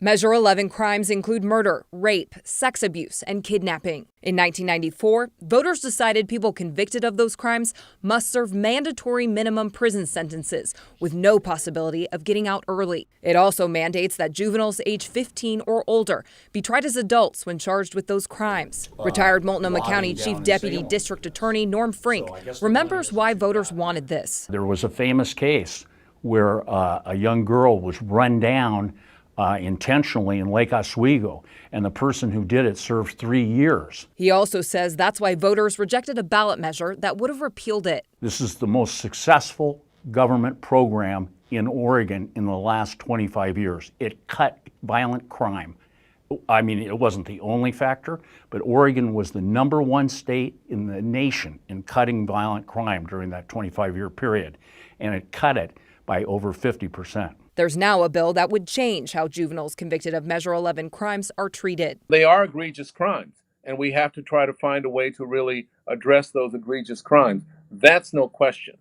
Measure 11 crimes include murder, rape, sex abuse, and kidnapping. In 1994, voters decided people convicted of those crimes must serve mandatory minimum prison sentences with no possibility of getting out early. It also mandates that juveniles age 15 or older be tried as adults when charged with those crimes. Retired Multnomah County Chief Deputy District Attorney Norm Frink remembers why voters wanted this. There was a famous case where a young girl was run down intentionally in Lake Oswego, and the person who did it served 3 years. He also says that's why voters rejected a ballot measure that would have repealed it. This is the most successful government program in Oregon in the last 25 years. It cut violent crime. I mean, it wasn't the only factor, but Oregon was the #1 state in the nation in cutting violent crime during that 25-year period, and it cut it by over 50%. There's now a bill that would change how juveniles convicted of Measure 11 crimes are treated. They are egregious crimes, and we have to try to find a way to really address those egregious crimes. That's no question.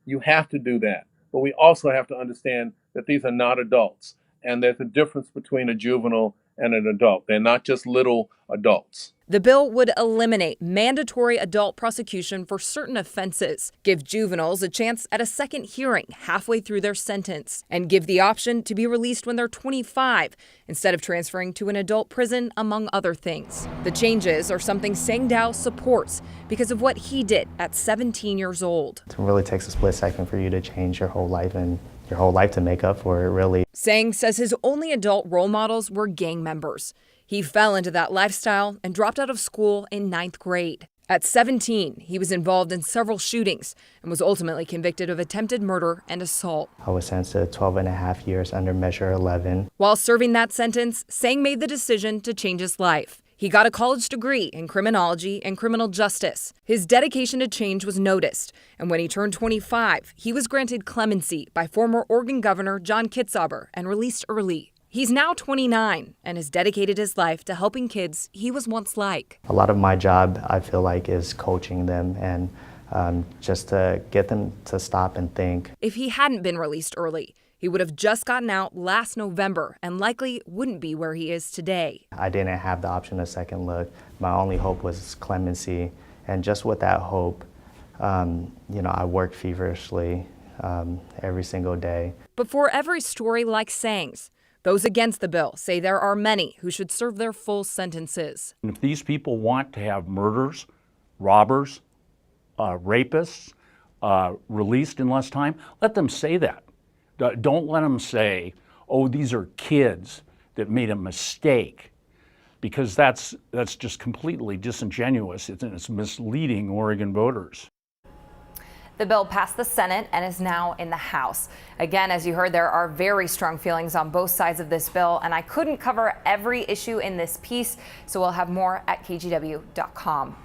You have to do that. But we also have to understand that these are not adults, and there's a difference between a juvenile and an adult. They're not just little adults. The bill would eliminate mandatory adult prosecution for certain offenses, give juveniles a chance at a second hearing halfway through their sentence, and give the option to be released when they're 25 instead of transferring to an adult prison, among other things. The changes are something Sangdao supports because of what he did at 17 years old. It really takes a split second for you to change your whole life and your whole life to make up for it, really. Sang says his only adult role models were gang members. He fell into that lifestyle and dropped out of school in 9th grade. At 17, he was involved in several shootings and was ultimately convicted of attempted murder and assault. I was sentenced to 12.5 years under Measure 11. While serving that sentence, Sang made the decision to change his life. He got a college degree in criminology and criminal justice. His dedication to change was noticed, and when he turned 25, he was granted clemency by former Oregon Governor John Kitzhaber and released early. He's now 29 and has dedicated his life to helping kids he was once like. A lot of my job, I feel like, is coaching them and just to get them to stop and think. If he hadn't been released early, he would have just gotten out last November and likely wouldn't be where he is today. I didn't have the option of second look. My only hope was clemency. And just with that hope, I worked feverishly every single day. But for every story like Sang's, those against the bill say there are many who should serve their full sentences. And if these people want to have murders, robbers, rapists released in less time, let them say that. Don't let them say, oh, these are kids that made a mistake, because that's just completely disingenuous. It's misleading Oregon voters. The bill passed the Senate and is now in the House. Again, as you heard, there are very strong feelings on both sides of this bill, and I couldn't cover every issue in this piece, so we'll have more at kgw.com.